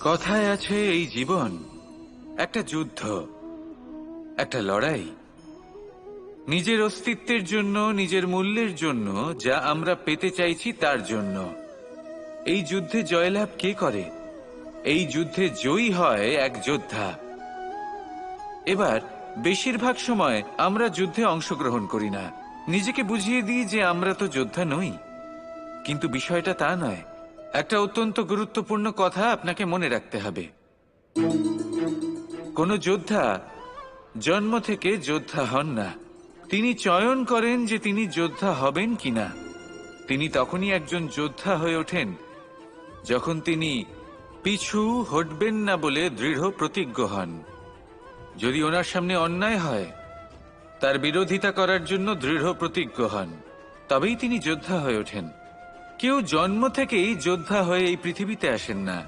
কথায় আছে এই জীবন একটা যুদ্ধ, একটা লড়াই। নিজের অস্তিত্বের জন্য, নিজের মূল্যের জন্য, যা আমরা পেতে চাইছি তার জন্য। এই যুদ্ধে জয়লাভ কে করে? এই যুদ্ধে জয়ী হয় এক যোদ্ধা। এবার বেশিরভাগ সময় আমরা যুদ্ধে অংশগ্রহণ করি না, নিজেকে বুঝিয়ে দিই যে আমরা তো যোদ্ধা নই। কিন্তু বিষয়টা তা নয়। একটা অত্যন্ত গুরুত্বপূর্ণ কথা আপনাকে মনে রাখতে হবে। কোনো যোদ্ধা জন্ম থেকে যোদ্ধা হন না। তিনি চয়ন করেন যে তিনি যোদ্ধা হবেন কিনা। তিনি তখনই একজন যোদ্ধা হয়ে ওঠেন যখন তিনি পিছু হটবেন না বলে দৃঢ় প্রতিজ্ঞ হন। যদি ওনার সামনে অন্যায় হয়, তার বিরোধিতা করার জন্য দৃঢ় প্রতিজ্ঞ হন, তবেই তিনি যোদ্ধা হয়ে ওঠেন। কেউ জন্ম থেকেই যোদ্ধা হয়ে এই পৃথিবীতে আসেন না।